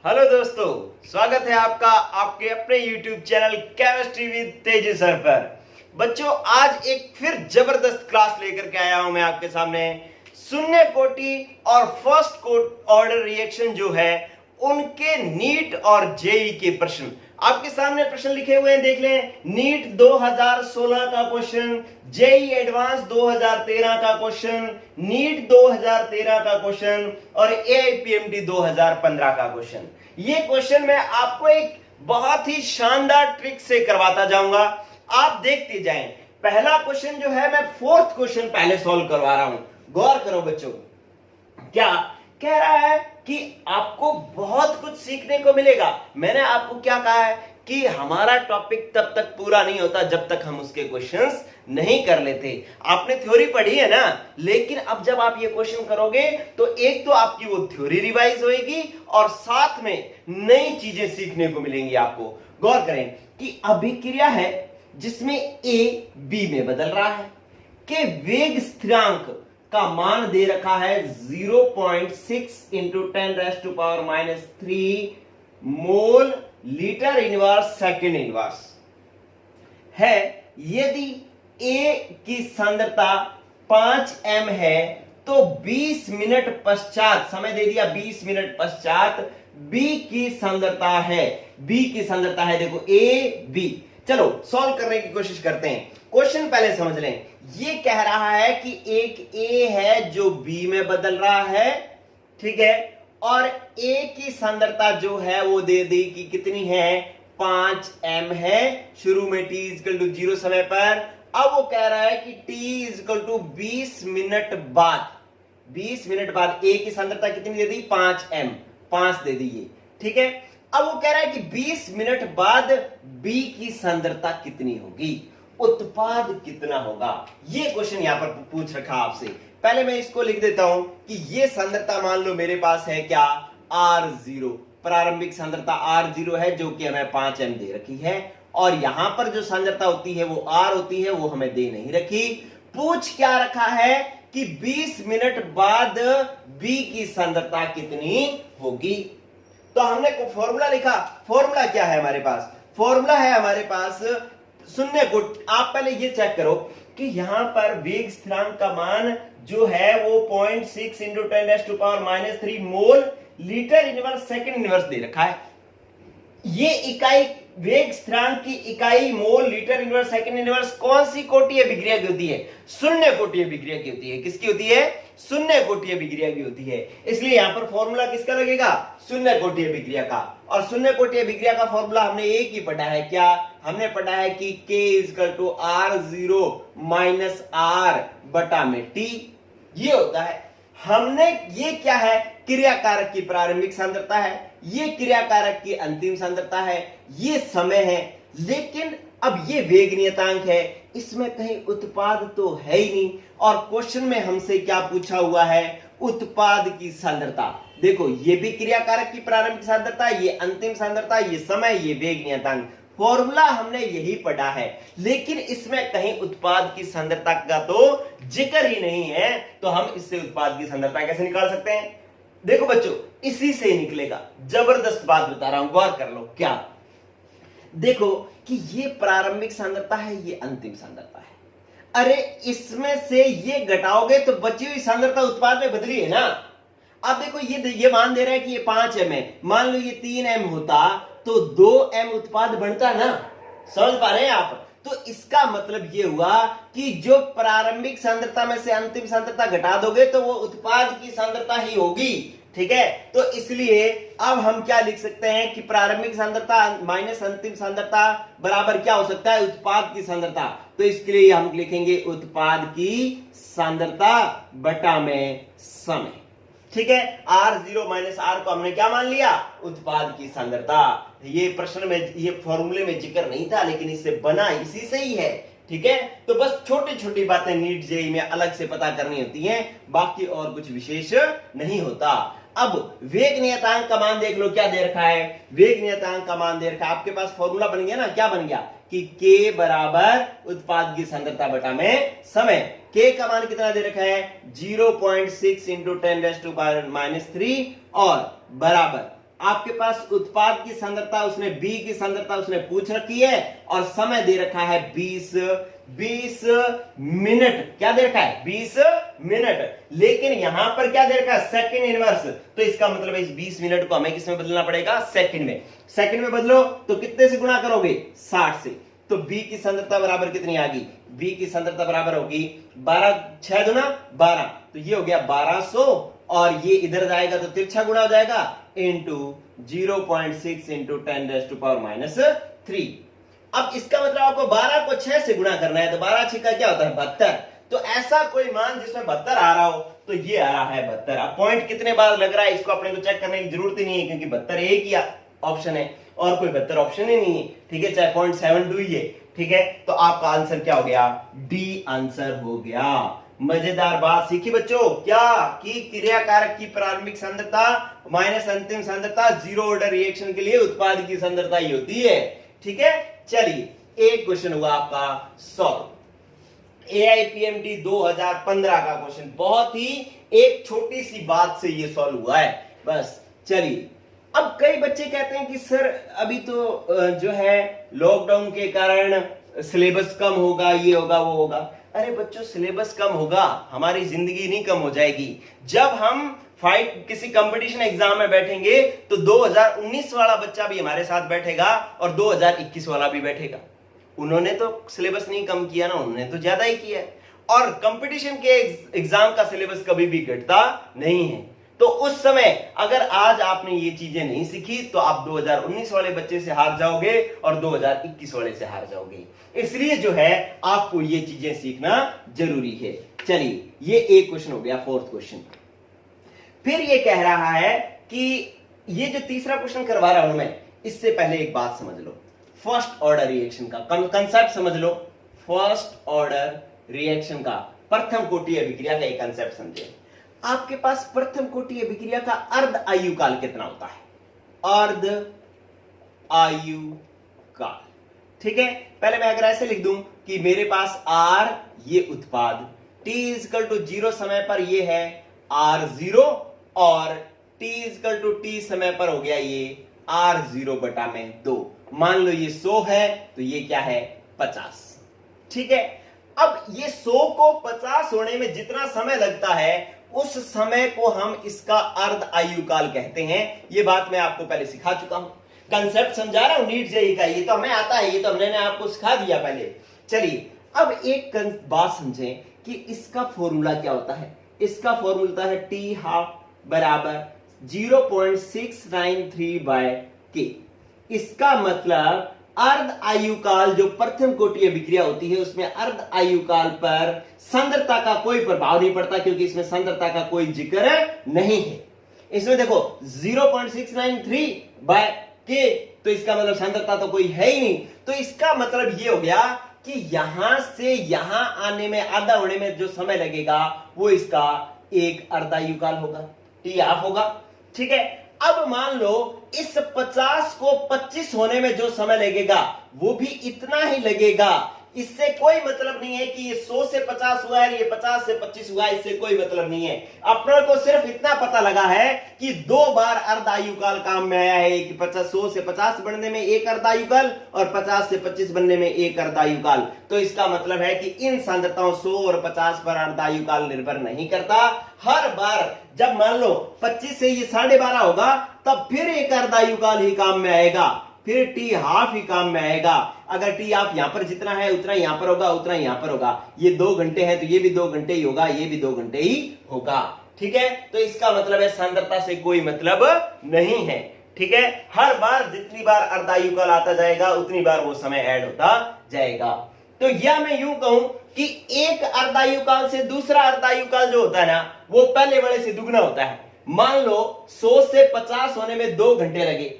Hello दोस्तों, स्वागत है आपका आपके अपने YouTube चैनल केमिस्ट्री विद तेजी सर पर। बच्चों, आज एक फिर जबरदस्त क्लास लेकर के आया हूं मैं आपके सामने। शून्य कोटि और फर्स्ट ऑर्डर रिएक्शन जो है उनके नीट और जेई के प्रश्न आपके सामने प्रश्न लिखे हुए हैं, देख लें। नीट 2016 का क्वेश्चन, जेई एडवांस 2013 का क्वेश्चन, नीट 2013 का क्वेश्चन और एआईपीएमटी 2015 का क्वेश्चन। ये क्वेश्चन मैं आपको एक बहुत ही शानदार ट्रिक से करवाता जाऊंगा, आप देखते जाएं। पहला क्वेश्चन जो है मैं फोर्थ क्वेश्चन पहले सॉल्व करवा रहा हूं, गौर करो बच्चों। क्या कह रहा है कि आपको बहुत कुछ सीखने को मिलेगा। मैंने आपको क्या कहा है कि हमारा टॉपिक तब तक पूरा नहीं होता जब तक हम उसके क्वेश्चंस नहीं कर लेते। आपने थ्योरी पढ़ी है ना, लेकिन अब जब आप ये क्वेश्चन करोगे तो एक तो आपकी वो थ्योरी रिवाइज होएगी और साथ में नई चीजें सीखने को मिलेंगी आपको। गौर करें कि अभिक्रिया है जिसमें ए बी में बदल रहा है, के वेग स्थिरांक का मान दे रखा है 0.6 into 10⁻³ mole litre inverse second inverse है। यदि ए की सांद्रता 5 m है तो 20 मिनट पश्चात, समय दे दिया 20 मिनट पश्चात बी की सांद्रता है, बी की सांद्रता है, देखो ए बी। चलो सॉल्व करने की कोशिश करते हैं। क्वेश्चन पहले समझ लें। ये कह रहा है कि एक ए है जो बी में बदल रहा है, ठीक है, और ए की सांद्रता जो है वो दे दी कि कितनी है, 5 m है। शुरू में t इक्वल टू 0 समय पर। अब वो कह रहा है कि t इक्वल टू 20 मिनट बाद, 20 मिनट बाद ए की सांद्रता कितनी दे दी, 5 m, 5 दे दी ये, ठीक है। अब वो कह रहा है कि 20 मिनट बाद बी की सांद्रता कितनी होगी, उत्पाद कितना होगा। ये क्वेश्चन यहां पर पूछ रखा आपसे। पहले मैं इसको लिख देता हूं कि ये सांद्रता मान लो मेरे पास है क्या, R0, प्रारंभिक सांद्रता R0 है जो कि हमें 5 m दे रखी है, और यहां पर जो सांद्रता होती है वो R होती है, वो हमें दे नहीं रखी। पूछ क्या रखा है कि 20 मिनट बाद बी की सांद्रता कितनी होगी। तो हमने फॉर्मूला लिखा। फॉर्मूला क्या है हमारे पास, फॉर्मूला है हमारे पास शून्य कोटि। आप पहले ये चेक करो कि यहां पर वेग स्थिरांक का मान जो है वो 0.6 into 10⁻³ mole litre inverse second inverse दे रखा है। ये इकाई वेग स्थिरांक की इकाई mole litre inverse second inverse कौन सी कोटि अभिक्रिया की होती है, शून्य कोटि अभिक्रिया की होती है। किसकी होती है, शून्य कोटि अभिक्रिया की होती है। इसलिए यहां पर फॉर्मूला किसका लगेगा, शून्य कोटि अभिक्रिया का। और शून्य कोटि अभिक्रिया का फॉर्मूला हमने एक ही पढ़ा है, क्या हमने पढ़ा है कि K equal to R0 minus R बटा में T, ये होता है। हमने ये क्या है, क्रिया कारक की प्रारंभिक सांद्रता है, ये क्रिया कारक की अंतिम सांद्रता है, ये समय है, लेकिन अब ये वेग नियतांक है, इसमें कहीं उत्पाद तो है ही नहीं। और क्वेश्चन में हमसे क्या पूछा हुआ है, उत्पाद की सांद्रता। देखो ये भी क्रिया कारक की प्रारंभिक सांद्रता, ये अंतिम सांद्रता, ये समय, ये वेग नियतांक। फॉर्मूला हमने यही पढ़ा है, लेकिन इसमें कहीं उत्पाद की सांद्रता का तो जिक्र ही नहीं है। तो हम इससे उत्पाद की सांद्रता कैसे निकाल सकते हैं। देखो बच्चों, इसी से निकलेगा। जबरदस्त बात बता रहा हूं, गौर कर लो। क्या, देखो कि ये प्रारंभिक सांद्रता है, ये अंतिम सांद्रता है। अरे इसमें से ये घटाओगे तो बची हुई सांद्रता उत्पाद में बदली है ना। अब देखो ये मान दे रहा है कि ये 5 m है, मान लो ये 3 m होता तो 2 m उत्पाद बनता ना। समझ पा रहे हैं आप। तो इसका मतलब ये हुआ कि जो प्रारंभिक सांद्रता में से अंतिम सांद्रता घटा दोगे तो वो उत्पाद की सांद्रता ही होगी, ठीक है। तो इसलिए अब हम क्या लिख सकते हैं कि प्रारंभिक सांद्रता माइनस अंतिम सांद्रता बराबर क्या हो सकता है, उत्पाद की सांद्रता। तो इसके लिए हम लिखेंगे उत्पाद की सांद्रता बटा में समय, ठीक है। R0 माइनस R को हमने क्या मान लिया, उत्पाद की सांद्रता। ये प्रश्न में, ये फॉर्मूले में जिक्र नहीं था, लेकिन इससे बना इसी से ही है, ठीक है। तो बस छोटी छोटी बातें नीट जेई में अलग से पता करनी होती हैं, बाकी और कुछ विशेष नहीं होता। अब वेग नियतांक का मान देख लो, क्या दे रखा है, वेग नियतांक का मान दे रखा है। आपके पास फॉर्मूला बन गया ना, क्या बन गया कि K बराबर उत्पाद की सांद्रता बटा में समय। K का मान कितना दे रखा है, 0.6 इंटू 10⁻³ और बराबर आपके पास उत्पाद की सांद्रता उसने बी की सांद्रता उसने पूछ रखी है और समय दे रखा है 20 मिनट। क्या दे रखा है? 20 मिनट। लेकिन यहां पर क्या दे रखा है? Second inverse. तो इसका मतलब है इस 20 मिनट को हमें किसमें बदलना पड़ेगा? सेकंड में। सेकंड में बदलो तो कितने से गुणा करोगे? 60 से। तो बी की सांद्रता बराबर कितनी आ गई? बी की सांद्रता बराबर होगी 12, 6 दुना 12, तो ये हो गया 1200 और ये इधर जाएगा तो तिरछा गुणा हो जाएगा इंटू 0.6 इंटू 10⁻³ अब इसका मतलब आपको 12 को 6 से गुणा करना है, तो 12 6 का क्या होता है? 72। तो ऐसा कोई मान जिसमें 72 आ रहा हो तो ये आ रहा है 72। अब पॉइंट कितने बार लग रहा है इसको अपने को चेक करने की जरूरत ही नहीं है, क्योंकि 72 एक ही ऑप्शन है और कोई 72 ऑप्शन ही नहीं है। ठीक है, चाहे 0.72 ही है। ठीक है, तो आपका आंसर क्या हो गया? डी आंसर हो गया। मजेदार बात सीखी बच्चों क्या? कि क्रिया कारक की प्रारंभिक सांद्रता माइनस अंतिम सांद्रता जीरो ऑर्डर रिएक्शन के लिए उत्पाद की सांद्रता ही होती है। ठीक है, चलिए एक क्वेश्चन हुआ आपका सॉल्व। AIPMT 2015 का क्वेश्चन, बहुत ही एक छोटी सी बात से ये सॉल्व हुआ है बस। चलिए, अब कई बच्चे कहते हैं कि सर अभी तो जो है लॉकडाउन के कारण सिलेबस कम होगा, ये होगा वो होगा। अरे बच्चों, सिलेबस कम होगा, हमारी जिंदगी नहीं कम हो जाएगी। जब हम किसी कंपटीशन एग्जाम में बैठेंगे तो 2019 वाला बच्चा भी हमारे साथ बैठेगा और 2021 वाला भी बैठेगा। उन्होंने तो सिलेबस नहीं कम किया ना, उन्होंने तो ज्यादा ही किया है। और कंपटीशन के एग्जाम का सिलेबस कभी भी घटता नहीं है। तो उस समय अगर आज आपने ये चीजें नहीं सीखी तो आप 2019 वाले बच्चे से हार जाओगे और 2021 वाले से हार जाओगे। इसलिए जो है आपको ये चीजें सीखना जरूरी है। चलिए, ये एक क्वेश्चन हो गया, फोर्थ क्वेश्चन। फिर ये कह रहा है कि ये जो तीसरा क्वेश्चन करवा रहा हूं मैं, इससे पहले एक बात समझ लो। फर्स्ट ऑर्डर रिएक्शन का कंसेप्ट समझ लो। फर्स्ट ऑर्डर रिएक्शन का, प्रथम कोटि अभिक्रिया का एक कंसेप्ट समझे। आपके पास प्रथम कोटि अभिक्रिया का अर्ध आयु काल कितना होता है? अर्ध आयु काल। ठीक है, पहले मैं अगर ऐसे लिख दूं कि मेरे पास R ये उत्पाद, T = 0 समय पर ये है R0 और T समय पर हो गया ये R0/2। मान लो ये 100 है तो ये क्या है? 50। ठीक है, अब ये 100 को 50 होने में जितना समय लगता है उस समय को हम इसका अर्ध आयु काल कहते हैं। ये बात मैं आपको पहले सिखा चुका हूं। कंसेप्ट समझा रहा हूं नीट जेईई का, ये तो हमें आता है, ये तो हमने आपको सिखा दिया पहले। चलिए, अब एक बात समझें कि इसका फॉर्मूला क्या होता है। इसका फॉर्मूला होता है T12 बराबर 0.693/K। इसका मतलब अर्ध आयु काल जो प्रथम कोटि अभिक्रिया होती है उसमें अर्ध आयु काल पर सांद्रता का कोई प्रभाव नहीं पड़ता, क्योंकि इसमें सांद्रता का कोई जिक्र नहीं है। इसमें देखो 0.693/K, तो इसका मतलब सांद्रता तो कोई है ही नहीं। तो इसका मतलब ये हो गया कि यहां से यहां आने में, आधा होने में जो समय लगेगा वो इसका एक अर्धायु काल होगा, T12 होगा। ठीक है, अब मान लो इस 50 को 25 होने में जो समय लगेगा वो भी इतना ही लगेगा। इससे कोई मतलब नहीं है कि ये 100 से 50 हुआ है, ये 50 से 25 हुआ है, इससे कोई मतलब नहीं है। अपने को सिर्फ इतना पता लगा है कि 2 बार अर्धायु काल काम में आया है कि 100 से 50 बनने में एक अर्धायु काल और 50 से 25 बनने में एक अर्धायु काल। तो इसका मतलब है कि इन सांद्रताओं 100 और 50 पर अर्धायु काल निर्भर नहीं करता। हर बार जब मान लो 25 से ये 12.5 होगा तब फिर एक अर्धायु काल ही काम में आएगा, फिर T12 ही काम में आएगा। अगर T12 यहां पर जितना है उतना यहां पर होगा, उतना यहां पर होगा। ये 2 घंटे है तो ये भी 2 घंटे ही होगा, ये भी 2 घंटे ही होगा। ठीक है, तो इसका मतलब है सांद्रता से कोई मतलब नहीं है। ठीक है, हर बार जितनी बार अर्धायु काल आता जाएगा उतनी बार वो समय ऐड होता जाएगा। तो यह मैं यूं कहूं कि एक अर्धायु काल से दूसरा अर्धायु काल जो होता है ना वो पहले वाले से दुगना होता है। मान लो 100 से 50 होने में 2 घंटे लगे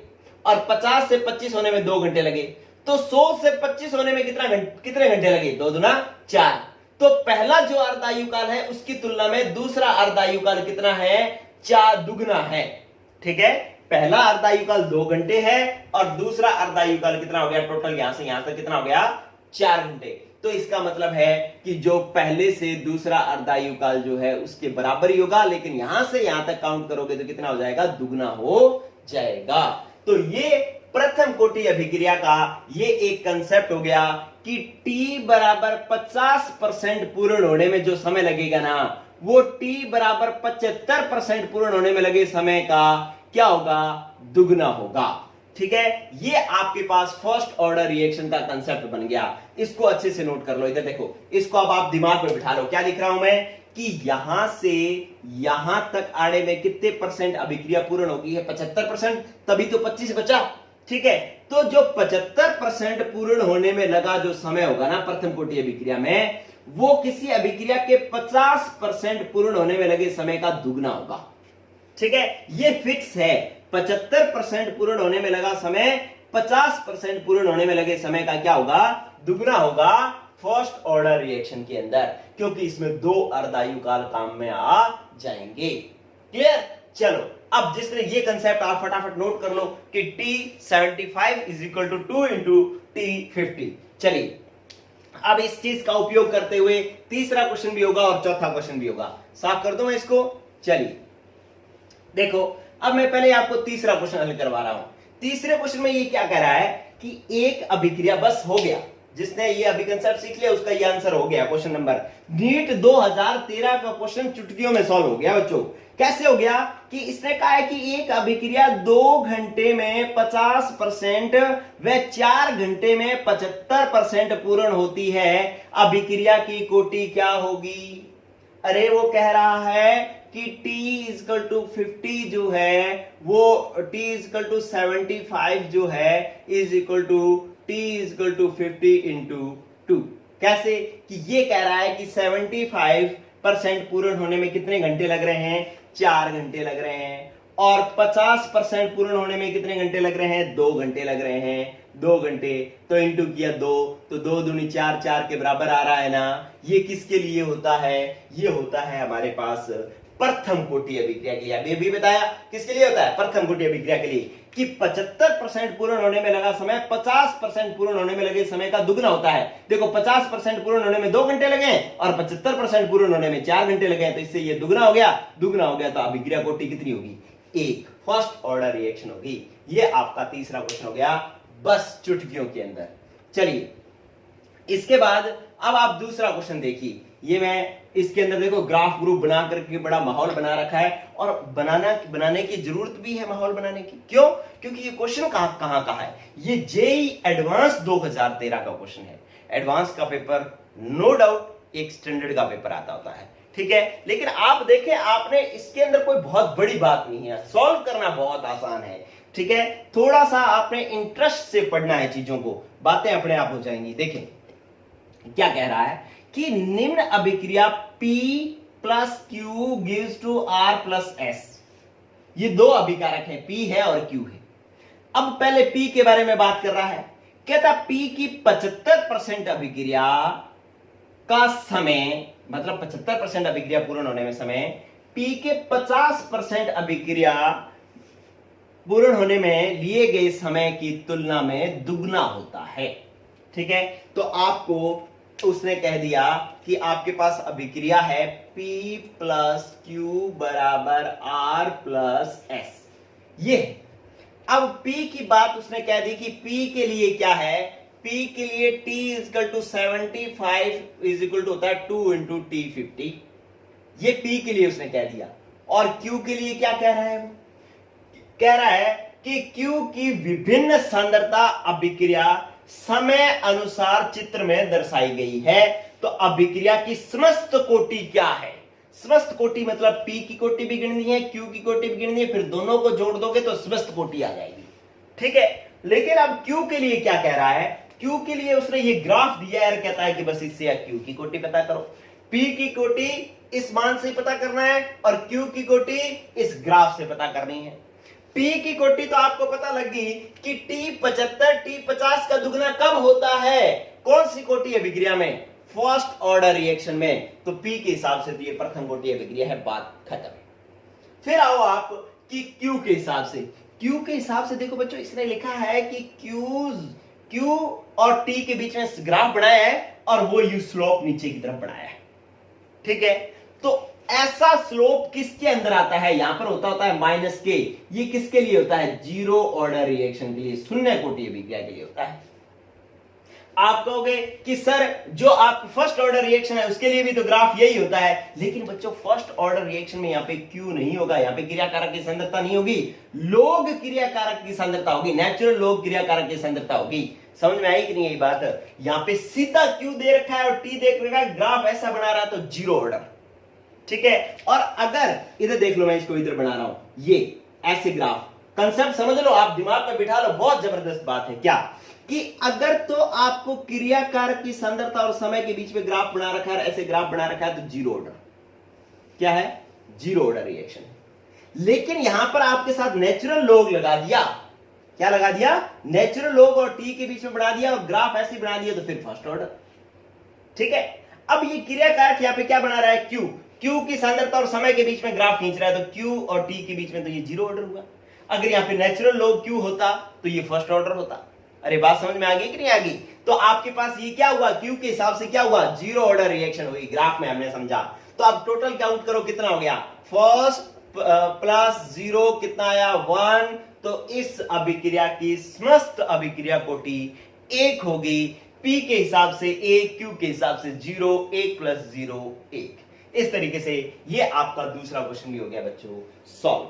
और 50 से 25 होने में 2 घंटे लगे, तो 100 से 25 होने में कितने घंटे लगे? 2 दूना 4। तो पहला जो अर्धायु काल है उसकी तुलना में दूसरा अर्धायु काल कितना है? 4 दुगना है। ठीक है, पहला अर्धायु काल 2 घंटे है और दूसरा अर्धायु काल कितना हो गया? टोटल यहां से यहां तक कितना हो गया? 4 घंटे। तो इसका मतलब है कि जो पहले से दूसरा अर्धायु काल जो है उसके बराबर ही होगा, लेकिन यहां से यहां तक काउंट करोगे तो कितना हो जाएगा? दुगना हो जाएगा। तो ये प्रथम कोटि अभिक्रिया का ये एक कंसेप्ट हो गया कि T बराबर 50% पूर्ण होने में जो समय लगेगा ना, वो T बराबर 75% पूर्ण होने में लगे समय का क्या होगा, दुगना होगा। ठीक है, ये आपके पास फर्स्ट ऑर्डर रिएक्शन का कंसेप्ट बन गया। इसको अच्छे से नोट कर लो। इधर देखो, इसको अब आप दिमाग में बिठा लो। क्या लिख रहा हूं मैं कि यहां से यहां तक आड़े में कितने परसेंट अभिक्रिया पूर्ण होगी है, 75%, तभी तो 25 बचा। ठीक है, तो जो 75% पूर्ण होने में लगा जो समय होगा ना प्रथम कोटि अभिक्रिया में, वो किसी अभिक्रिया के 50% पूर्ण होने में लगे समय का दुगना होगा। ठीक है, ये फिक्स है। 75% पूर्ण होने में लगा समय 50% पूर्ण होने में लगे समय का क्या होगा, दुगना होगा फर्स्ट ऑर्डर रिएक्शन के अंदर, क्योंकि इसमें 2 अर्धायु काल काम में आ जाएंगे। क्लियर? चलो, अब जिसने ये कंसेप्ट आप फटाफट नोट कर लो कि T75 is equal to 2 into T50। चलिए, अब इस चीज का उपयोग करते हुए तीसरा क्वेश्चन भी होगा और चौथा क्वेश्चन भी होगा। साफ कर दूं मैं इसको। चलिए देखो, अब मैं पहले आपको तीसरा क्वेश्चन हल करवा रहा हूं। तीसरे क्वेश्चन में ये क्या कह रहा है कि एक अभिक्रिया, बस हो गया, जिसने ये अभी कंसेप्ट सीख लिया उसका ये आंसर हो गया। क्वेश्चन नंबर नीट 2013 का क्वेश्चन चुटकियों में सॉल्व हो गया बच्चों। कैसे हो गया कि इसने कहा है कि एक अभिक्रिया 2 घंटे में 50% व 4 घंटे में 75% पूर्ण होती है, अभिक्रिया की कोटि क्या होगी। अरे वो कह रहा है कि T इजकल टू 50 जो है वो T इजकल टू 75 जो है is equal to T is equal to 50 into 2। कैसे कि ये कह रहा है कि 75% पूर्ण होने में कितने घंटे लग रहे हैं, 4 घंटे लग रहे हैं, और 50% पूर्ण होने में कितने घंटे लग रहे हैं, 2 घंटे लग रहे हैं। 2 घंटे तो इंटू किया 2, तो 2 दूनी 4, 4 के बराबर आ रहा है ना। ये किसके लिए होता है, ये होता है हमारे पास प्रथम कोटि अभिक्रिया के लिए। अभी भी बताया किसके लिए होता है, प्रथम कोटि अभिक्रिया के लिए, कि 75% पूर्ण होने में लगा समय 50% पूर्ण होने में लगे समय का दुगना होता है। देखो 50% पूर्ण होने में 2 घंटे लगे और 75% पूर्ण होने में 4 घंटे लगे, तो इससे ये दुगना हो गया। दुगना हो गया तो अभिक्रिया कोटि कितनी होगी, 1, फर्स्ट ऑर्डर रिएक्शन होगी। ये आपका तीसरा क्वेश्चन हो गया, बस चुटकियों के अंदर। चलिए इसके बाद अब आप दूसरा क्वेश्चन देखिए। ये मैं इसके अंदर देखो ग्राफ ग्रुप बना करके बड़ा माहौल बना रखा है, और बनाने की जरूरत भी है माहौल बनाने की। क्यों? क्योंकि ये क्वेश्चन कहां का है, ये जेई एडवांस 2013 का क्वेश्चन है। एडवांस का पेपर नो डाउट एक स्टैंडर्ड का पेपर आता होता है, ठीक है, लेकिन आप देखें आपने इसके अंदर कोई बहुत बड़ी बात नहीं है, सॉल्व करना बहुत आसान है। ठीक है, थोड़ा सा आपने इंटरेस्ट से पढ़ना है चीजों को, बातें अपने आप हो जाएंगी। देखें क्या कह रहा है कि निम्न अभिक्रिया P plus Q gives to R plus S। ये 2 अभिकारक हैं, P है और Q है। अब पहले P के बारे में बात कर रहा है, कहता P की 75% अभिक्रिया का समय, मतलब 75% अभिक्रिया पूर्ण होने में समय P के 50% अभिक्रिया पूर्ण होने में लिए गए समय की तुलना में दुगना होता है। ठीक है, तो आपको उसने कह दिया कि आपके पास अभिक्रिया है P प्लस Q बराबर R प्लस S। ये अब P की बात उसने कह दी कि P के लिए क्या है, P के लिए T is equal to 75 is equal to होता है 2 इंटू T50। ये P के लिए उसने कह दिया। और Q के लिए क्या कह रहा है, वो कह रहा है कि Q की विभिन्न सांद्रता अभिक्रिया समय अनुसार चित्र में दर्शाई गई है। तो अभिक्रिया की समस्त कोटि क्या है, समस्त कोटि मतलब P की कोटि भी गिननी है, Q की कोटि भी गिननी है, फिर दोनों को जोड़ दोगे तो समस्त कोटि आ जाएगी। ठीक है, लेकिन अब Q के लिए क्या कह रहा है, Q के लिए उसने ये ग्राफ दिया है, कहता है कि बस इससे Q की कोटि पता करो। P की कोटि इस मान से पता करना है और Q की कोटि इस ग्राफ से पता करनी है। P की कोटि तो आपको पता लगी कि T75 T50 का दुगना कब होता है, कौन सी कोटि अभिक्रिया में, फर्स्ट ऑर्डर रिएक्शन में। तो P के हिसाब से तो ये प्रथम कोटि अभिक्रिया है, बात खत्म। फिर आओ आप कि Q के हिसाब से। Q के हिसाब से देखो बच्चों, इसने लिखा है कि Q और T के बीच में ग्राफ बनाया है और वो यू स्लोप नीचे की तरफ बनाया है। ठीक है, तो ऐसा स्लोप किसके अंदर आता है? यहां पर होता है माइनस के। ये किसके लिए होता है? जीरो ऑर्डर रिएक्शन के लिए, शून्य कोटि अभिक्रिया के लिए होता है। आप कहोगे कि सर जो आप फर्स्ट ऑर्डर रिएक्शन है उसके लिए भी तो ग्राफ यही होता है, लेकिन बच्चों फर्स्ट ऑर्डर रिएक्शन में यहां पे क्यू नहीं होगा, यहां पे क्रिया कारक की सांद्रता नहीं होगी, लोग क्रिया कारक की सांद्रता होगी, नेचुरल लोग क्रिया कारक की सांद्रता होगी। समझ में आई कि नहीं? यही बात यहां पे सीधा क्यू दे रखा है और टी देख रखा है, ग्राफ ऐसा बना रहा है तो जीरो ऑर्डर, ठीक है। और अगर इधर देख लो, मैं इसको इधर बना रहा हूं, ये ऐसे ग्राफ, कंसेप्ट समझ लो, आप दिमाग में बिठा लो, बहुत जबरदस्त बात है क्या कि अगर तो आपको क्रिया कारक की सांद्रता और समय के बीच में ग्राफ बना रखा है, ऐसे ग्राफ बना रखा है, तो जीरो ऑर्डर क्या है? Zero order reaction. लेकिन यहां पर आपके साथ नेचुरल लोग लगा दिया, क्या लगा दिया? नेचुरल लोग और टी के बीच में बना दिया और ग्राफ ऐसे बना दिया, तो फिर फर्स्ट ऑर्डर, ठीक है। अब ये क्रिया कारक यहां पे क्या बना रहा है? क्यू। क्यू की सांद्रता और समय के बीच में ग्राफ खींच रहा है, तो क्यू और टी के बीच में तो ये जीरो ऑर्डर हुआ। अगर यहां पे नेचुरल लोग क्यू होता तो ये फर्स्ट ऑर्डर होता। अरे बात समझ में आ गई कि नहीं आ गई? तो आपके पास ये क्या हुआ? क्यू के हिसाब से क्या हुआ? जीरो ऑर्डर रिएक्शन हुई, ग्राफ में हमने समझा। तो अब टोटल काउंट करो कितना हो गया? फर्स्ट प्लस जीरो कितना आया? 1। तो इस अभिक्रिया की समस्त अभिक्रिया कोटि 1 होगी, पी के हिसाब से 1, क्यू के हिसाब से 0, 1 प्लस 0 1। इस तरीके से ये आपका दूसरा क्वेश्चन भी हो गया बच्चों सॉल्व।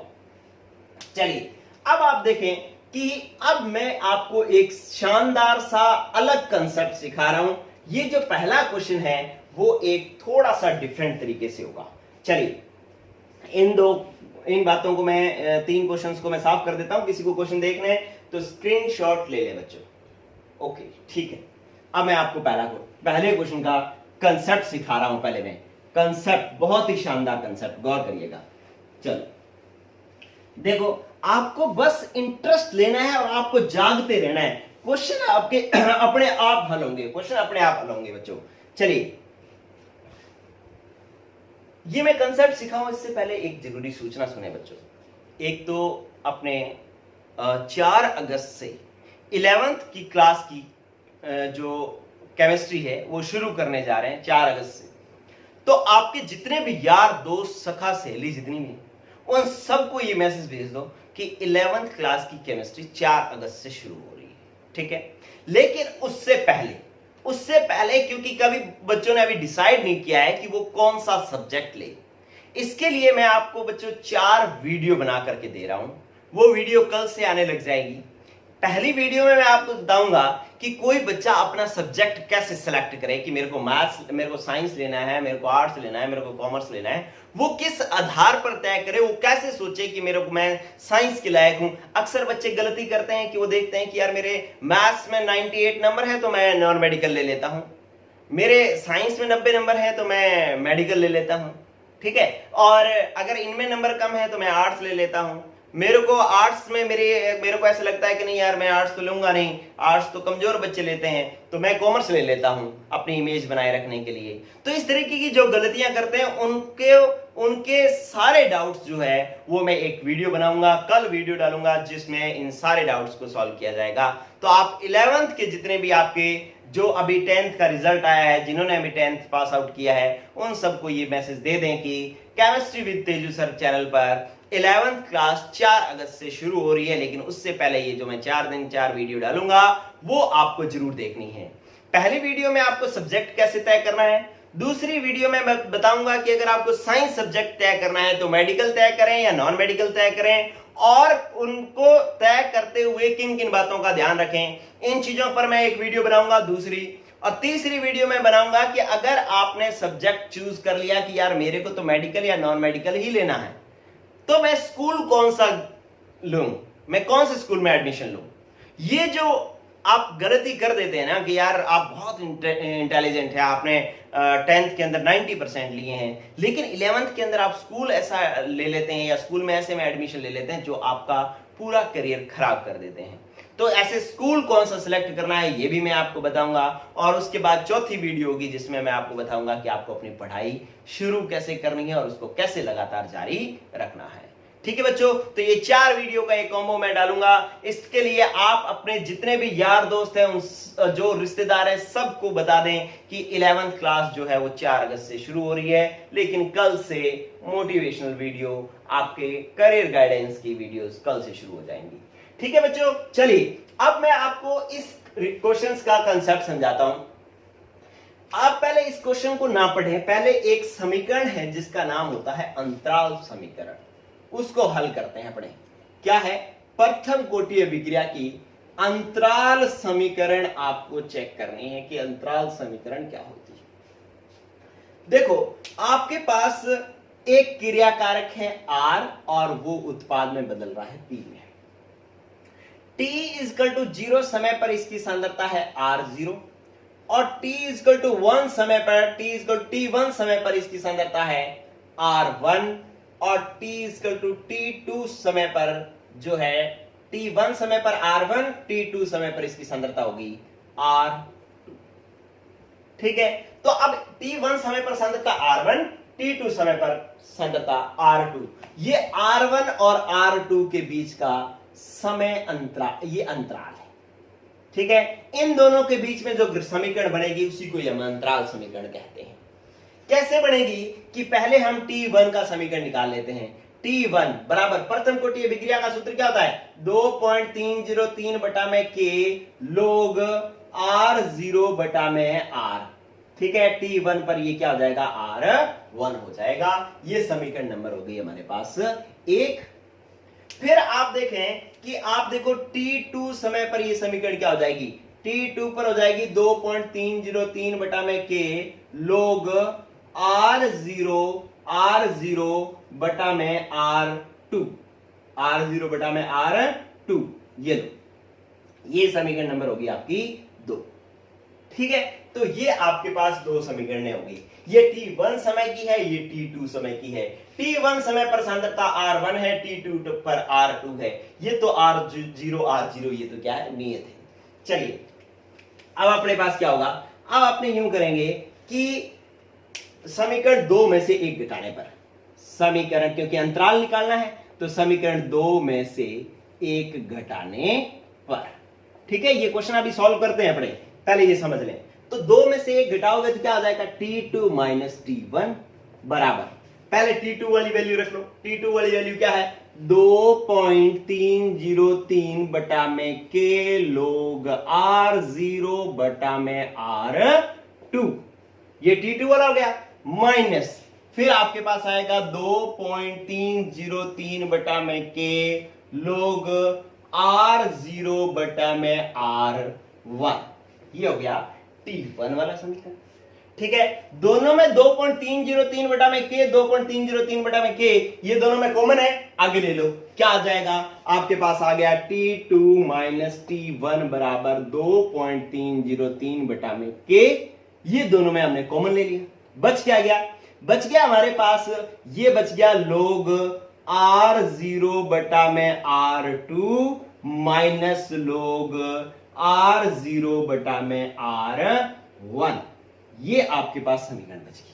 चलिए अब आप देखें कि अब मैं आपको एक शानदार सा अलग कंसेप्ट सिखा रहा हूं। ये जो पहला क्वेश्चन है वो एक थोड़ा सा डिफरेंट तरीके से होगा। चलिए इन बातों को मैं 3 क्वेश्चंस को मैं साफ कर देता हूं। किसी को क्वेश्चन देखने हैं तो स्क्रीनशॉट ले ले बच्चों। ओके ठीक है, अब मैं आपको पहले क्वेश्चन का कंसेप्ट सिखा रहा हूं। पहले मैं कंसेप्ट, बहुत ही शानदार कंसेप्ट, गौर करिएगा। चलो देखो, आपको बस इंटरेस्ट लेना है और आपको जागते रहना है। क्वेश्चन आपके अपने आप हल होंगे, क्वेश्चन अपने आप हल होंगे बच्चों। चलिए ये मैं कंसेप्ट सिखाऊं इससे पहले एक जरूरी सूचना सुने बच्चों। एक तो अपने 4 अगस्त से 11th की क्लास की जो केमिस्ट्री है वो शुरू करने जा रहे हैं 4 अगस्त से। तो आपके जितने भी यार दोस्त सखा सहेली जितनी भी, उन सबको ये मैसेज भेज दो कि 11th क्लास की केमिस्ट्री 4 अगस्त से शुरू हो रही है, ठीक है। लेकिन उससे पहले क्योंकि कभी बच्चों ने अभी डिसाइड नहीं किया है कि वो कौन सा सब्जेक्ट ले, इसके लिए मैं आपको बच्चों 4 वीडियो बना करके दे रहा हूं। वो वीडियो कल से आने लग जाएगी। पहली वीडियो में मैं आपको बताऊंगा कि कोई बच्चा अपना सब्जेक्ट कैसे सिलेक्ट करे कि मेरे को मैथ्स, मेरे को साइंस लेना है, मेरे को आर्ट्स लेना है, मेरे को कॉमर्स लेना है। वो किस आधार पर तय करे, वो कैसे सोचे कि मेरे को, मैं साइंस के लायक हूं। अक्सर बच्चे गलती करते हैं कि वो देखते हैं कि यार मेरे मैथ्स में 98 नंबर है तो मैं नॉन मेडिकल ले लेता हूं, मेरे साइंस में 90 नंबर है तो मैं मेडिकल ले लेता हूं, ठीक है। और अगर इनमें नंबर कम है तो मैं आर्ट्स ले लेता हूं। मेरे को आर्ट्स में मेरे को ऐसा लगता है कि नहीं यार मैं आर्ट्स तो लूंगा नहीं, आर्ट्स तो कमजोर बच्चे लेते हैं, तो मैं कॉमर्स ले लेता हूं अपनी इमेज बनाए रखने के लिए। तो इस तरीके की जो गलतियां करते हैं उनके सारे डाउट्स जो है वो मैं एक वीडियो बनाऊंगा, कल वीडियो डालूंगा जिसमें इन सारे डाउट्स को सॉल्व किया जाएगा। तो आप 11th के जितने भी आपके जो अभी 10th का रिजल्ट आया है, जिन्होंने अभी 10th पास आउट किया है, उन सबको ये मैसेज दे दें कि chemistry with Teju sir channel पर 11th क्लास 4 अगस्त से शुरू हो रही है। लेकिन उससे पहले ये जो मैं 4 वीडियो डालूंगा वो आपको जरूर देखनी है। पहली वीडियो में आपको सब्जेक्ट कैसे तय करना है, दूसरी वीडियो में मैं बताऊंगा कि अगर आपको साइंस सब्जेक्ट तय करना है तो मेडिकल तय करें या नॉन मेडिकल तय करें, और उनको तय करते हुए किन किन बातों का ध्यान रखें, इन चीजों पर मैं एक वीडियो बनाऊंगा दूसरी। और तीसरी वीडियो में बनाऊंगा कि अगर आपने सब्जेक्ट चूज कर लिया कि यार मेरे को तो मेडिकल या नॉन मेडिकल ही लेना है, तो मैं स्कूल कौन सा लूं, मैं कौन से स्कूल में एडमिशन लूं। ये जो आप गलती कर देते हैं ना कि यार आप बहुत इंटेलिजेंट है, आपने 10th के अंदर 90% लिए हैं, लेकिन 11th के अंदर आप स्कूल ऐसा ले लेते हैं या स्कूल में ऐसे में एडमिशन ले लेते हैं जो आपका पूरा करियर खराब कर देते हैं। तो ऐसे स्कूल कौन सा सिलेक्ट करना है ये भी मैं आपको बताऊंगा। और उसके बाद चौथी वीडियो होगी जिसमें मैं आपको बताऊंगा कि आपको अपनी पढ़ाई शुरू कैसे करनी है और उसको कैसे लगातार जारी रखना है। ठीक है बच्चों, तो ये 4 वीडियो का एक कॉम्बो मैं डालूंगा। इसके लिए आप अपने जितने भी यार दोस्त हैं, उन जो रिश्तेदार हैं, सबको बता दें कि 11th क्लास जो है वो 4 अगस्त से शुरू हो रही है, लेकिन कल से मोटिवेशनल वीडियो, आपके करियर गाइडेंस की वीडियोस कल से शुरू हो जाएंगी। ठीक है बच्चों, चलिए अब मैं आपको इस क्वेश्चंस का कंसेप्ट समझाता हूं। आप पहले इस क्वेश्चन को ना पढ़ें, पहले एक समीकरण है जिसका नाम होता है अंतराल समीकरण, उसको हल करते हैं अपने। क्या है? प्रथम कोटि अभिक्रिया की अंतराल समीकरण आपको चेक करनी है कि अंतराल समीकरण क्या होती है। देखो, आपके पास एक क्रिया कारक है R और वो उत्पाद में बदल रहा है P में। T = 0 समय पर इसकी सांद्रता है R0 और T=1 समय पर T1 समय पर इसकी सांद्रता है R1 और T=T2 समय पर जो है T1 समय पर R1, T2 समय पर इसकी सांद्रता होगी R2। ठीक है, तो अब T1 समय पर सांद्रता R1, T2 समय पर सांद्रता R2, ये R1 और R2 के बीच का समय अंतराल, ये अंतराल है। ठीक है, इन दोनों के बीच में जो समीकरण बनेगी उसी को हम अंतराल समीकरण कहते हैं। कैसे बनेगी कि पहले हम T1 का समीकरण निकाल लेते हैं। T1 बराबर प्रथम कोटि अभिक्रिया का सूत्र क्या होता है? 2.303 बटा में K log R0 बटा में R। ठीक है, T1 पर ये क्या हो जाएगा? R1 हो जाएगा। ये समीकरण नंबर हो गई हमारे पास 1। फिर आप देखें कि आप देखो T2 समय पर ये समीकरण क्या हो जाएगी? T2 पर हो जाएगी 2.303 बटा में K log R0 बटा में R2, R0 बटा में R2, ये लो, ये समीकरण नंबर होगी आपकी 2। ठीक है, तो ये आपके पास 2 समीकरण होगी। ये T1 समय की है, ये T2 समय की है। T1 समय पर सांद्रता R1 है, T2 पर R2 है। ये तो R0 ये तो क्या है? नियत है। चलिए, अब अपने पास क्या होगा? अब अपने यूं करेंगे कि समीकरण 2 में से 1 घटाने पर, समीकरण, क्योंकि अंतराल निकालना है तो समीकरण 2 में से 1 घटाने पर। ठीक है, ये क्वेश्चन अभी सॉल्व करते हैं अपने, पहले ये समझ लें। तो 2 में से 1 घटाओगे तो क्या आ जाएगा? T2 माइनस T1 बराबर, पहले T2 वाली वैल्यू रख लो। T2 वाली वैल्यू क्या है? 2.303 बटा में K log R0 बटा में R2, ये T2 वाला हो गया। माइनस, फिर आपके पास आएगा 2.303 बटा में K log R0 बटा में R1, ये हो गया T1 वाला समीकरण। ठीक है, दोनों में 2.303 बटा में K, 2.303 बटा में K, ये दोनों में कॉमन है, आगे ले लो। क्या आ जाएगा? आपके पास आ गया T2 माइनस T1 बराबर 2.303 बटा में K, ये दोनों में हमने कॉमन ले लिया। बच क्या गया? बच गया हमारे पास, ये बच गया log R0 बटा में R2 माइनस log R0 बटा में R1, ये आपके पास समीकरण बच गया।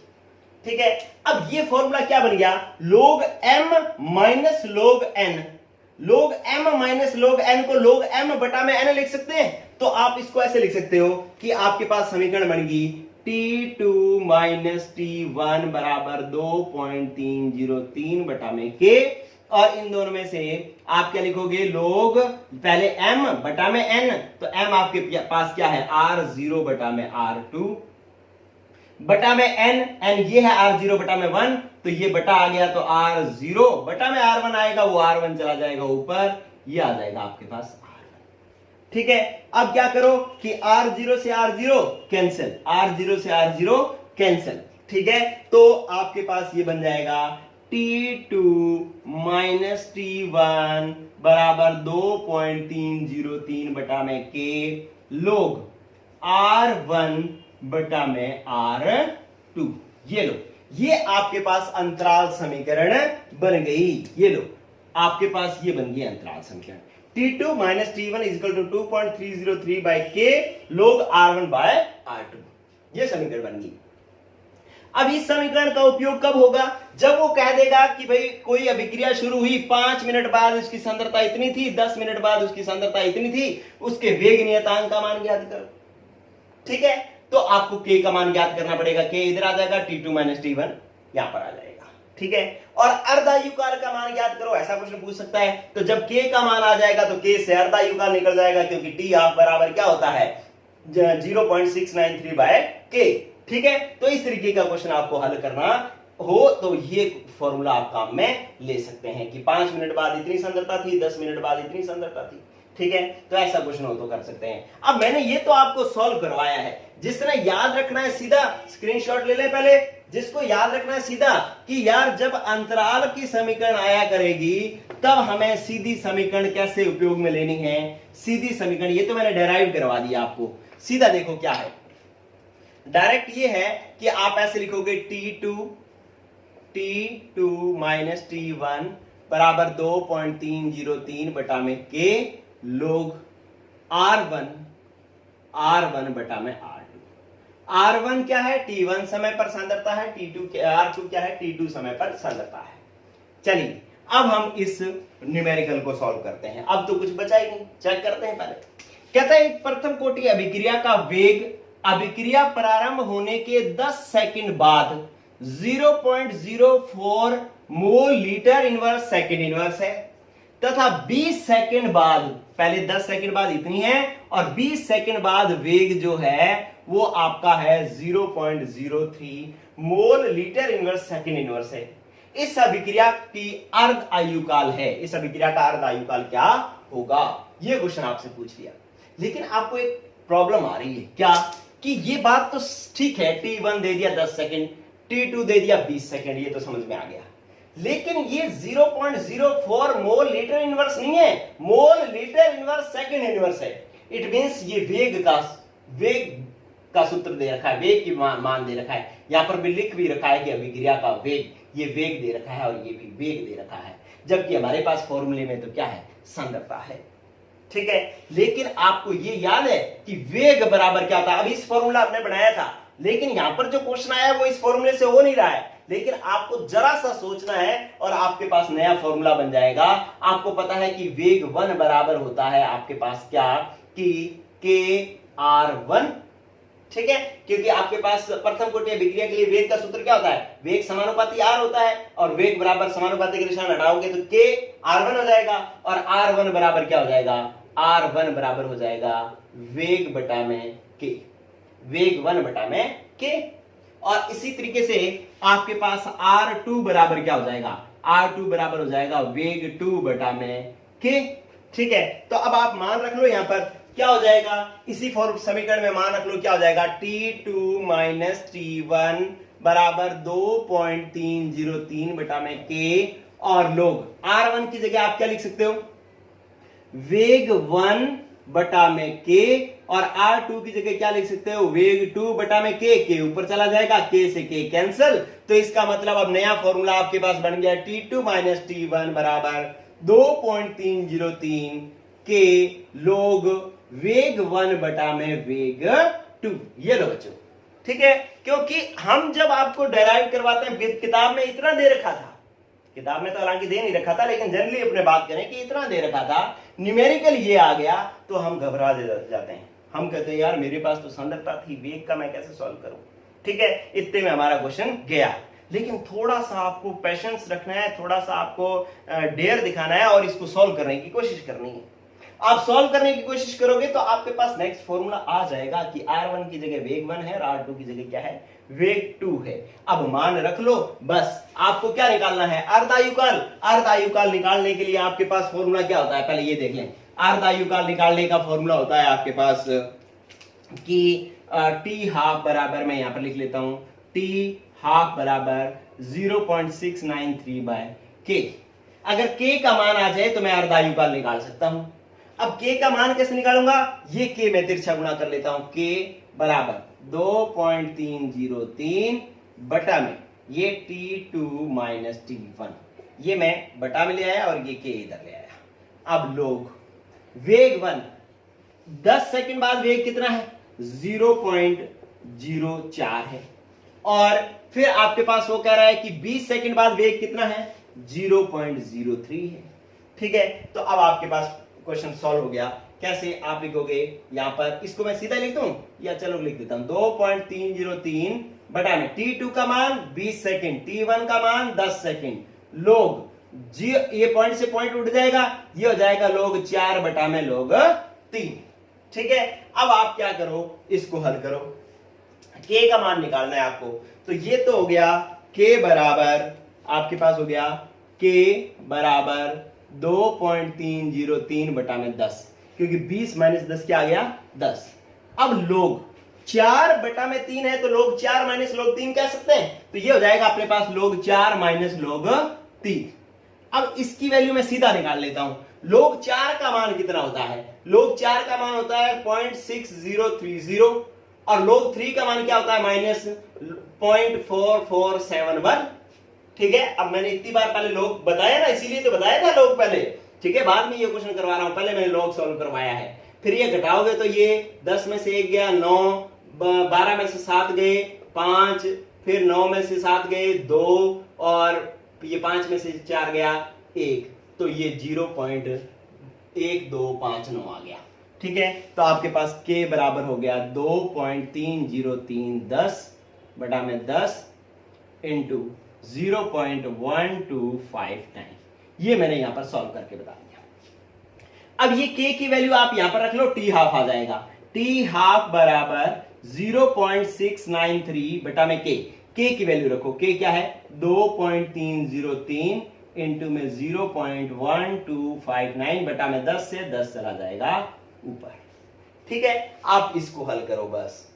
ठीक है, अब ये फॉर्मूला क्या बन गया? log m minus log n, log m minus log n को log m बटा में n लिख सकते हैं। तो आप इसको ऐसे लिख सकते हो कि आपके पास समीकरण बन गई T2 माइनस T1 बराबर 2.303 बटा में K, और इन दोनों में से आप क्या लिखोगे? log पहले m बटा में n, तो m आपके पास क्या है? R0 बटा में R2 बटा में n ये है R0 बटा में 1, तो ये बटा आ गया, तो R0 बटा में R1 आएगा, वो R1 चला जाएगा ऊपर, ये आ जाएगा आपके पास R1। ठीक है, अब क्या करो कि R0 से R0 कैंसिल, R0 से R0 कैंसिल। ठीक है, तो आपके पास ये बन जाएगा T2 माइनस T1 बराबर 2.303 बटा में K log R1 बटा में R2, ये लो, ये आपके पास अंतराल समीकरण बन गई। ये लो, आपके पास ये बन गई अंतराल समीकरण। T2 minus T1 equal to 2.303 by K log R1 by R2, ये समीकरण बन गई। अब इस समीकरण का उपयोग कब होगा? जब वो कह देगा कि भाई कोई अभिक्रिया शुरू हुई, 5 मिनट बाद उसकी सांद्रता इतनी थी, 10 मिनट बाद उसकी सांद्रता इतनी थी, उसके वेग नियतांक का मान ज्ञात करो। ठीक है, तो आपको k का मान ज्ञात करना पड़ेगा। k इधर आ जाएगा, t2 - t1 यहां पर आ जाएगा। ठीक है, और अर्धायुकाल का मान ज्ञात करो, ऐसा क्वेश्चन पूछ सकता है। तो जब k का मान आ जाएगा तो k से अर्धायुकाल निकल जाएगा, क्योंकि t आप बराबर क्या होता है 0.693 बाय k। ठीक है, तो इस तरीके का क्वेश्चन आपको हल करना हो तो ये फॉर्मूला आप काम में ले सकते हैं कि 5 मिनट बाद इतनी सांद्रता थी, 10 मिनट बाद इतनी सांद्रता थी। ठीक है, तो ऐसा क्वेश्चन हो तो कर सकते हैं। अब मैंने ये तो आपको सॉल्व करवाया है, जिसने याद रखना है सीधा स्क्रीनशॉट ले ले पहले। जिसको याद रखना है सीधा कि यार जब अंतराल की समीकरण आया करेगी तब हमें सीधी समीकरण कैसे उपयोग में लेनी है। सीधी समीकरण ये तो मैंने डेराइव करवा दिया आपको। सीधा देखो क्या है, डायरेक्ट ये है कि आप ऐसे लिखोगे T2 - T1 बराबर 2.303 बटा में k log R1 बटा में R2। R1 क्या है? T1 समय पर सांद्रता है, R2 क्या है? T2 समय पर सांद्रता है। चलिए अब हम इस न्यूमेरिकल को सॉल्व करते हैं। अब तो कुछ बचा ही नहीं, चेक करते हैं पहले। कहता है प्रथम कोटि अभिक्रिया का वेग अभिक्रिया प्रारंभ होने के 10 सेकंड बाद 0.04 मोल लीटर इनवर्स सेकंड इनवर्स है, तथा 20 सेकंड बाद, पहले 10 सेकंड बाद इतनी है और 20 सेकंड बाद वेग जो है वो आपका है 0.03 मोल लीटर इनवर्स सेकंड इनवर्स है। इस अभिक्रिया की अर्ध आयुकाल है। इस अभिक्रिया का अर्ध आयुकाल क्या होगा? ये क्वेश्चन आपसे पूछ लिया, लेकिन आपको एक प्रॉब्लम आ रही है क्या कि ये बात तो ठीक है, T1 दे दिया 10 सेकंड, T2 दे दिया 20 सेकंड, ये तो समझ में आ गया, लेकिन ये 0.04 मोल लीटर इनवर्स नहीं है, मोल लीटर इनवर्स सेकंड इनवर्स है। इट मींस ये वेग का सूत्र दे रखा है, वेग की मान दे रखा है। यहां पर भी लिख भी रखा है कि अभिक्रिया का वेग, ये वेग दे रखा है और ये भी वेग दे रखा है, जबकि हमारे पास फॉर्मूले में तो क्या है? सांद्रता है। ठीक है, लेकिन आपको ये याद है कि वेग बराबर क्या था? अब इस फॉर्मूला हमने बनाया था, लेकिन यहां पर जो क्वेश्चन आया वो इस फॉर्मूले से हो नहीं रहा है, लेकिन आपको जरा सा सोचना है और आपके पास नया फॉर्मूला बन जाएगा। आपको पता है कि वेग 1 बराबर होता है आपके पास क्या कि KR1। ठीक है, क्योंकि आपके पास प्रथम कोटि अभिक्रिया के लिए वेग का सूत्र क्या होता है? वेग समानुपाती R होता है, और वेग बराबर समानुपाती के निशान हटाओगे तो KR1 हो जाएगा, और R1 बराबर क्या हो जाएगा? R1 बराबर हो जाएगा वेग बटा में K, वेग 1 बटा में K। और इसी तरीके से आपके पास R2 बराबर क्या हो जाएगा? R2 बराबर हो जाएगा वेग 2 बटा में K। ठीक है, तो अब आप मान रख लो, यहां पर क्या हो जाएगा? इसी समीकरण में मान रख लो क्या हो जाएगा? T2 - T1 बराबर 2.303 बटा में K, और लोग R1 की जगह आप क्या लिख सकते हो? वेग 1 बटा में K, और R2 की जगह क्या लिख सकते हो? वेग 2 बटा में K। K ऊपर चला जाएगा, K से K कैंसल, तो इसका मतलब अब नया फॉर्मूला आपके पास बन गया T2 - T1 बराबर 2.303 K लोग वेग 1 बटा में वेग 2। ये लो बच्चों, ठीक है, क्योंकि हम जब आपको डेराइव करवाते हैं किताब में इतना दे रखा था, किताब में तो हालांकि दे नहीं रखा था, लेकिन जनरली अपने बात करें कि इतना दे रखा था, न्यूमेरिकल ये आ गया तो हम घबरा जाते हैं। हम कहते हैं यार मेरे पास तो सांद्रता थी, वेग का मैं कैसे सॉल्व करूं? ठीक है, इतने में हमारा क्वेश्चन गया। लेकिन थोड़ा सा आपको पेशेंस रखना है, थोड़ा सा आपको डेयर दिखाना है और इसको सॉल्व करने की कोशिश करनी है। आप सॉल्व करने की कोशिश करोगे तो आपके पास नेक्स्ट फॉर्मूला आ जाएगा कि R1 की जगह वेग 1 है और R2 की जगह क्या है? वेग 2 है। अब मान रख लो, बस आपको क्या निकालना है? अर्धायुकाल। अर्धायुकाल निकालने के लिए आपके पास फॉर्मूला क्या होता है? पहले ये देख लें। अर्धायुकाल निकालने का फॉर्मूला होता है आपके पास कि T हाफ बराबर, मैं यहां पर लिख लेता हूं, T हाफ बराबर 0.693 बाय K। अगर K का मान आ जाए तो मैं अर्धायुकाल निकाल सकता हूं। अब K का मान कैसे निकालूंगा? ये K मैं तिरछा गुणा कर लेता हूं। K बराबर 2.303 बटा में ये T2 - T1, ये मैं बटा में ले आया और ये K इधर ले आया। अब लोग वेग 1, 10 सेकंड बाद वेग कितना है? 0.04 है। और फिर आपके पास वो कह रहा है कि 20 सेकंड बाद वेग कितना है, 0.03 है। ठीक है, तो अब आपके पास क्वेश्चन सॉल्व हो गया। कैसे आप लिखोगे यहां पर, इसको मैं सीधा लिख दूं या चलो लिख देता हूं, 2.303 बटा में T2 का मान 20 सेकंड, T1 का मान 10 सेकंड, लोग जी, ये पॉइंट से पॉइंट उठ जाएगा, ये हो जाएगा लोग 4 बटा में लोग 3। ठीक है, अब आप क्या करो, इसको हल करो, k का मान निकालना है आपको। तो ये तो हो गया k बराबर, आपके पास हो गया k बराबर 2.303 बटा में 10, क्योंकि 20 माइनस 10 क्या आ गया, 10। अब लोग 4 बटा में 3 है, तो लोग 4 माइनस लोग 3 कह सकते हैं, तो ये हो जाएगा अपने पास लोग 4 माइनस लोग 3। अब इसकी वैल्यू मैं सीधा निकाल लेता हूं, लोग 4 का मान कितना होता है, लोग 4 का मान होता है 0.6030 और लोग 3 का मान क्या होता है, माइनस 0.4471। ठीक है, अब मैंने इतनी बार पहले लोग बताया ना, इसीलिए तो बताया था लोग पहले। ठीक है, बाद में ये क्वेश्चन करवा रहा हूं, पहले मैंने लोग सॉल्व करवाया है। फिर ये घटाओगे तो ये 10 में से 1 गया 9, 12 में से 7 गए 5, फिर 9 में से 7 गए 2 और ये 5 में से 4 गया 1, तो ये 0.1259 आ गया। ठीक है, तो आपके पास k बराबर हो गया 2.303 10 बटा में 10 इंटू 0.1259। ये मैंने यहां पर सॉल्व करके बता दिया। अब ये k की वैल्यू आप यहां पर रख लो, t हाफ आ जाएगा, t हाफ बराबर 0.693 बटा में k की वैल्यू रखो, k क्या है 2.303 इंटू में 0.1259 बटा में 10 से 10 चला जाएगा ऊपर। ठीक है, आप इसको हल करो, बस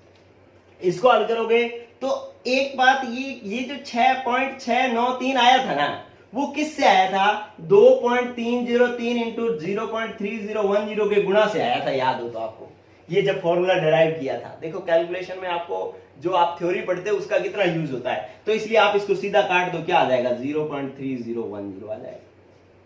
इसको हल करोगे तो एक बात, ये जो 6.693 आया था ना, वो किससे आया था, 2.303 इंटू 0.3010 के गुणा से आया था, याद हो तो आपको, ये जब फॉर्मूला डिराइव किया था। देखो कैलकुलेशन में आपको जो आप थ्योरी पढ़ते हैं उसका कितना यूज होता है, तो इसलिए आप इसको सीधा काट दो, क्या आ जाएगा 0.3010 आ जाएगा।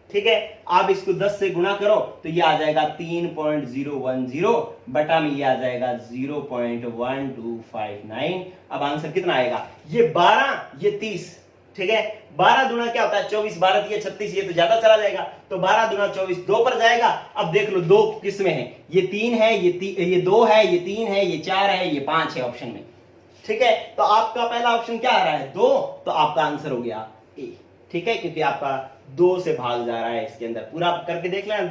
ठीक है, आप इसको 10 से गुणा करो तो ये आ जाएगा 3.010 बटा में ये आ जाएगा 0.1259। अब आंसर कितना आएगा, ये 12 ये 30। ठीक है, 12 दूना क्या होता है 24, 12 ये 36, ये तो ज्यादा चला जाएगा, तो 12 दूना 24 2 पर जाएगा। अब देख लो 2 किस में है, ये 3 है, ये 2 है, ये 3 है, ये 4 है, ये 5 है ऑप्शन में। ठीक है, तो आपका पहला ऑप्शन क्या आ रहा है 2, तो आपका आंसर हो गया ए। ठीक है, क्योंकि आपका 2 से भाग जा रहा है इसके अंदर, पूरा करके देख लेना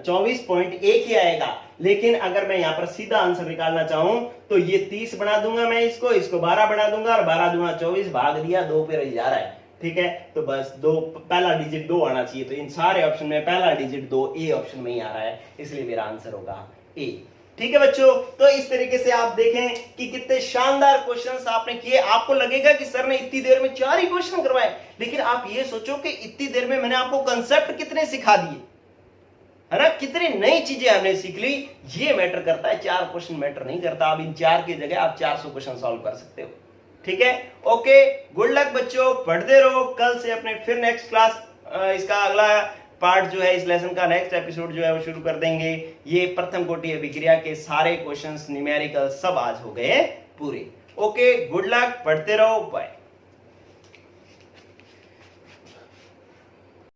24.1 ही आएगा। लेकिन अगर मैं यहां पर सीधा आंसर निकालना चाहूं तो ये 30 बना दूंगा मैं, इसको 12 बना दूंगा और 12 दूना 24 भाग दिया 2 पे रह जा रहा है। ठीक है, तो बस 2 पहला डिजिट 2 आना चाहिए, तो इन सारे ऑप्शन में पहला डिजिट 2 ए ऑप्शन में ही आ रहा है, इसलिए मेरा आंसर होगा ए। ठीक है बच्चों, तो इस तरीके से आप देखें कि कितने शानदार क्वेश्चंस आपने किए। आपको लगेगा कि सर ने इतनी देर में 4 ही क्वेश्चन करवाए, लेकिन आप ये सोचो कि इतनी देर में मैंने आपको कंसेप्ट कितने सिखा दिए, है ना, कितनी नई चीजें हमने सीख ली। ये मैटर करता है, 4 क्वेश्चन मैटर नहीं करता। अब इन 4 की जगह आप 400 क्वेश्चन सॉल्व कर सकते हो। ठीक है, ओके, गुड लक बच्चों, पढ़ते रहो। कल से अपने फिर नेक्स्ट क्लास, इसका अगला पार्ट जो है, इस लेसन का नेक्स्ट एपिसोड जो है वो शुरू कर देंगे। ये प्रथम कोटि अभिक्रिया के सारे क्वेश्चंस न्यूमेरिकल सब आज हो गए पूरे। ओके, गुड लक, पढ़ते रहो, बाय।